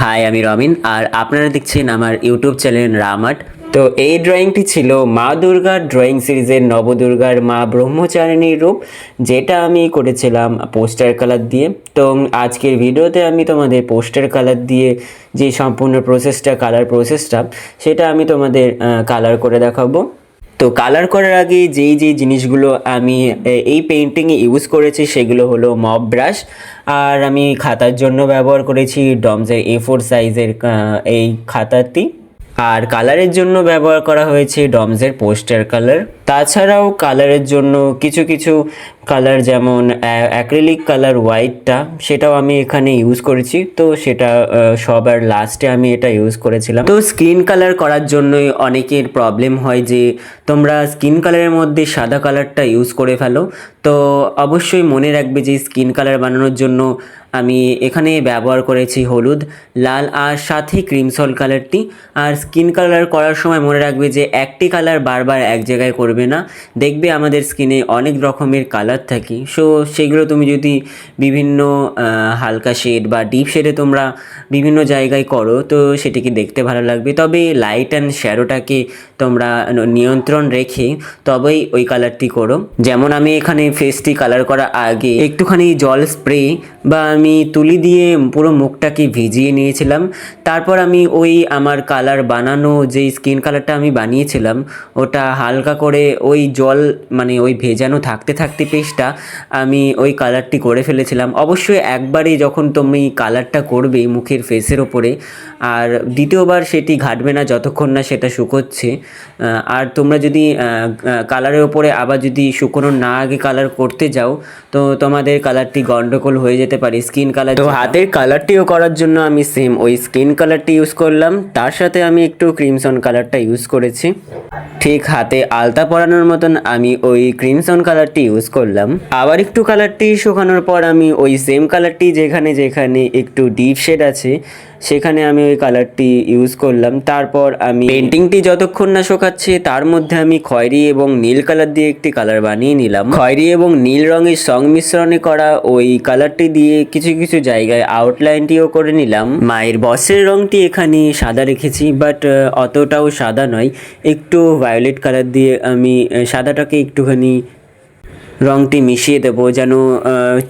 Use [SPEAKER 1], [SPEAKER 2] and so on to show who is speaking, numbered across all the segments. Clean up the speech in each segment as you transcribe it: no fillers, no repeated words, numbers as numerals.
[SPEAKER 1] High, আমি রবিন আর আপনারা দেখছেন আমার ইউটিউব চ্যানেল রামাট। তো এই ড্রয়িংটি ছিল মা দুর্গার ড্রয়িং সিরিজের নবদুর্গার মা ব্রহ্মচারিণীর রূপ, যেটা আমি করেছিলাম পোস্টার কালার দিয়ে। তো আজকের ভিডিওতে আমি তোমাদের পোস্টার কালার দিয়ে যে সম্পূর্ণ প্রসেসটা, কালার প্রসেসটা, সেটা আমি তোমাদের কালার করে দেখাবো। তো কালার করার আগে যেই জিনিসগুলো আমি এই পেন্টিংয়ে ইউজ করেছি সেগুলো হলো মপ ব্রাশ, আর আমি খাতার জন্য ব্যবহার করেছি ডমসের A4 সাইজের এই খাতাটি, আর কালারের জন্য ব্যবহার করা হয়েছে ডমসের পোস্টার কালার। তাছাড়াও কালারের জন্য কিছু কিছু কালার, যেমন অ্যাক্রিলিক কালার হোয়াইটটা, সেটাও আমি এখানে ইউজ করেছি। তো সেটা সবার লাস্টে আমি এটা ইউজ করেছিলাম। তো স্কিন কালার করার জন্যই অনেকের প্রবলেম হয় যে তোমরা স্কিন কালারের মধ্যে সাদা কালারটা ইউজ করে ফেলো। তো অবশ্যই মনে রাখবে যে স্কিন কালার বানানোর জন্য আমি এখানে ব্যবহার করেছি হলুদ, লাল আর সাথে ক্রিমসল কালারটি। আর স্কিন কালার করার সময় মনে রাখবে যে একটি কালার বারবার এক জায়গায় করবে না। দেখবে আমাদের স্কিনে অনেক রকমের কালার থাকে, সো সেগুলো তুমি যদি বিভিন্ন হালকা শেড বা ডিপ শেডে তোমরা বিভিন্ন জায়গায় করো তো সেটিকে দেখতে ভালো লাগবে। তবে লাইট অ্যান্ড শ্যাডোটাকে তোমরা নিয়ন্ত্রণ রেখে তবেই ওই কালারটি করো। যেমন আমি এখানে ফেসটি কালার করার আগে একটুখানি জল স্প্রে বা আমি তুলি দিয়ে পুরো মুখটাকে ভিজিয়ে নিয়েছিলাম। তারপর আমি ওই আমার কালার বানানো যেই স্কিন কালারটা আমি বানিয়েছিলাম ওটা হালকা করে ওই জল, মানে ওই ভেজানো থাকতে থাকতে পেস্টটা আমি ওই কালারটি করে ফেলেছিলাম। অবশ্যই একবারে যখন তুমি কালারটা করবে মুখের ফেসের ওপরে, আর দ্বিতীয়বার সেটি ঘাটবে না যতক্ষণ না সেটা শুকোচ্ছে। আর তোমরা যদি কালারের ওপরে আবার যদি শুকোনোর না আগে কালার করতে যাও তো তোমাদের কালারটি গন্ডগোল হয়ে যেতে পারে স্কিন কালার। তো হাতের কালারটিও করার জন্য আমি সেম ওই স্কিন কালারটি ইউজ করলাম, তার সাথে আমি একটু ক্রিমসন কালারটা ইউজ করেছি। ঠিক হাতে আলতা পরানোর মতন আমি ওই ক্রিমসন কালারটি ইউজ করলাম। আবার একটু কালারটি শুকানোর পর আমি ওই সেম কালারটি যেখানে যেখানে একটু ডিপ শেড আছে সেখানে আমি ওই কালারটি ইউজ করলাম। তারপর আমি পেন্টিংটি যতক্ষণ না শুকাচ্ছে তার মধ্যে আমি খয়েরি এবং নীল কালার দিয়ে একটি কালার বানিয়ে নিলাম। খয়েরি এবং নীল রঙের সংমিশ্রণে করা ওই কালারটি দিয়ে কিছু কিছু জায়গায় আউটলাইনটিও করে নিলাম। মায়ের বসের রঙটি এখানে সাদা রেখেছি, বাট অতটাও সাদা নয়, একটু ভায়োলেট কালার দিয়ে আমি সাদাটাকে একটুখানি রঙটি মিশিয়ে দেবো, যেন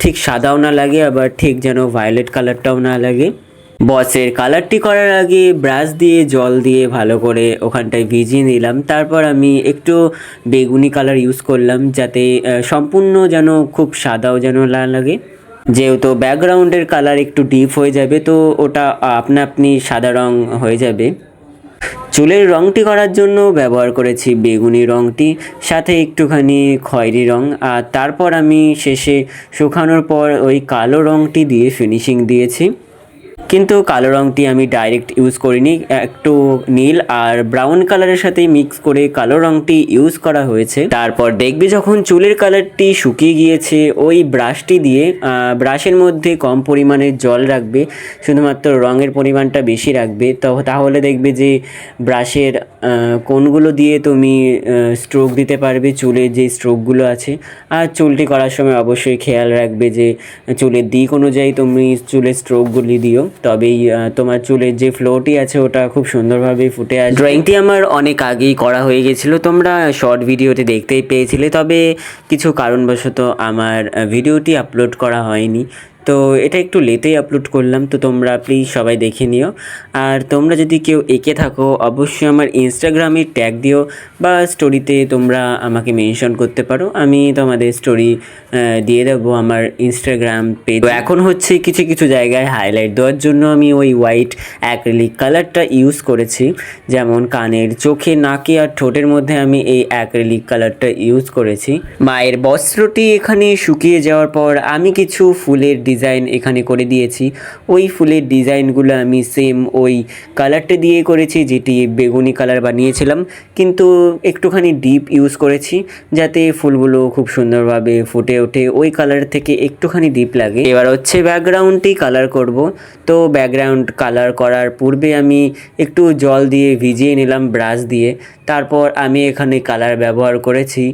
[SPEAKER 1] ঠিক সাদাও না লাগে আবার ঠিক যেন ভায়োলেট কালারটাও না লাগে। বসের কালারটি করার আগে ব্রাশ দিয়ে জল দিয়ে ভালো করে ওখানটায় ভিজিয়ে নিলাম। তারপর আমি একটু বেগুনি কালার ইউজ করলাম, যাতে সম্পূর্ণ যেন খুব সাদাও যেন না লাগে। যেহেতু ব্যাকগ্রাউন্ডের কালার একটু ডিপ হয়ে যাবে তো ওটা আপনা আপনি সাদা রং হয়ে যাবে। চুলের রঙটি করার জন্য ব্যবহার করেছি বেগুনি রঙটি, সাথে একটুখানি খয়েরি রং, আর তারপর আমি শেষে শুকানোর পর ওই কালো রঙটি দিয়ে ফিনিশিং দিয়েছি। কিন্তু কালো রঙটি আমি ডাইরেক্ট ইউজ করিনি, একটু নীল আর ব্রাউন কালারের সাথে মিক্স করে কালো রঙটি ইউজ করা হয়েছে। তারপর দেখবে যখন চুলের কালারটি শুকিয়ে গিয়েছে ওই ব্রাশটি দিয়ে ব্রাশের মধ্যে কম পরিমাণে জল রাখবে, শুধুমাত্র রঙের পরিমাণটা বেশি রাখবে। তো তাহলে দেখবে যে ব্রাশের কোণগুলো দিয়ে তুমি স্ট্রোক দিতে পারবে, চুলের যে স্ট্রোকগুলো আছে। আর চুলটি করার সময় অবশ্যই খেয়াল রাখবে যে চুলের দিক অনুযায়ী তুমি চুলের স্ট্রোকগুলি দিও, তবেই তোমার চুলের যে ফ্লোটি আছে ওটা খুব সুন্দরভাবে ফুটে আসবে। ড্রয়িংটি আমার অনেক আগেই করা হয়ে গেছিলো, তোমরা শর্ট ভিডিওতে দেখতেই পেয়েছিলে, তবে কিছু কারণবশত আমার ভিডিওটি আপলোড করা হয়নি, তো এটা একটু লেটেই আপলোড করলাম। তো তোমরা প্লিজ সবাই দেখে নিও। আর তোমরা যদি কেউ এঁকে থাকো অবশ্যই আমার ইনস্টাগ্রামে ট্যাগ দিও বা স্টোরিতে তোমরা আমাকে মেনশন করতে পারো, আমি তোমাদের স্টোরি দিয়ে দেবো আমার ইনস্টাগ্রাম পেজ। তো এখন হচ্ছে কিছু কিছু জায়গায় হাইলাইট দেওয়ার জন্য আমি ওই হোয়াইট অ্যাক্রিলিক কালারটা ইউজ করেছি, যেমন কানের, চোখে, নাকে আর ঠোঁটের মধ্যে আমি এই অ্যাক্রিলিক কালারটা ইউজ করেছি। মায়ের বস্ত্রটি এখানে শুকিয়ে যাওয়ার পর আমি কিছু ফুলের ডিজাইন এখানে করে দিয়েছি। ওই ফুলের ডিজাইনগুলো আমি সেম ওই কালারটা দিয়ে করেছি, যেটি বেগুনি কালার বানিয়েছিলাম, কিন্তু একটুখানি ডিপ ইউজ করেছি যাতে ফুলগুলো খুব সুন্দরভাবে ফুটে ওঠে, ওই কালার থেকে একটুখানি ডিপ লাগে। এবার হচ্ছে ব্যাকগ্রাউন্ডটি কালার করব। তো ব্যাকগ্রাউন্ড কালার করার পূর্বে আমি একটু জল দিয়ে ভিজিয়ে নিলাম ব্রাশ দিয়ে। তারপর আমি এখানে কালার ব্যবহার করেছি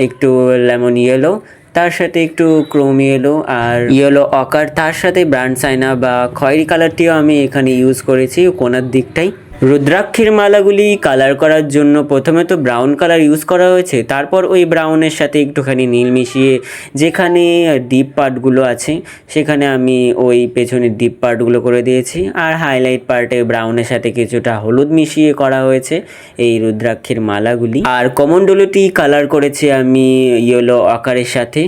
[SPEAKER 1] একটু লেমন ইয়েলো, তার সাথে একটু ক্রোম ইয়েলো আর ইয়েলো অকার, তার সাথে ব্রান্ড সাইনা বা খয়েরি কালারটিও আমি এখানে ইউজ করেছি কোনার দিকটাই। রুদ্রাক্ষের মালাগুলি কালার করার জন্য প্রথমে তো ব্রাউন কালার ইউজ করা হয়েছে, তারপর ওই ব্রাউনের সাথে একটুখানি নীল মিশিয়ে যেখানে ডিপ পার্টগুলো আছে সেখানে আমি ওই পেছনের ডিপ পার্টগুলো করে দিয়েছি, আর হাইলাইট পার্টে ব্রাউনের সাথে কিছুটা হলুদ মিশিয়ে করা হয়েছে এই রুদ্রাক্ষের মালাগুলি। আর কমণ্ডলুটি কালার করেছি আমি ইয়েলো আকারের সাথে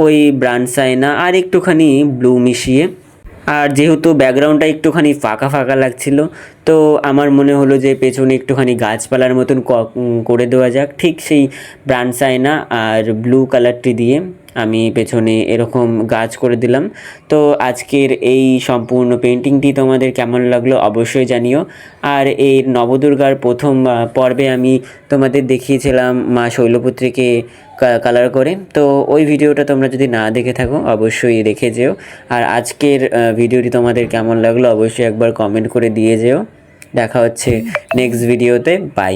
[SPEAKER 1] ওই ব্রান্ড সাইনা আর একটুখানি ব্লু মিশিয়ে। আর যেহেতু ব্যাকগ্রাউন্ডটা একটুখানি ফাঁকা ফাঁকা লাগছিল, তো আমার মনে হলো যে পেছনে একটুখানি গাছপালার মতন করে দেওয়া যাক, ঠিক সেই ব্রান্ড সাইনা আর ব্লু কালারটি দিয়ে আমি পেছনে এরকম গাছ করে দিলাম। তো আজকের এই সম্পূর্ণ পেন্টিংটি তোমাদের কেমন লাগলো অবশ্যই জানিও। আর এই নবদুর্গার প্রথম পর্বে আমি তোমাদের দেখিয়েছিলাম মা শৈলপুত্রীকে কালার করে, তো ওই ভিডিওটা তোমরা যদি না দেখে থাকো অবশ্যই দেখে যেও। আর আজকের ভিডিওটি তোমাদের কেমন লাগলো অবশ্যই একবার কমেন্ট করে দিয়ে যেও। দেখা হচ্ছে নেক্সট ভিডিওতে, বাই।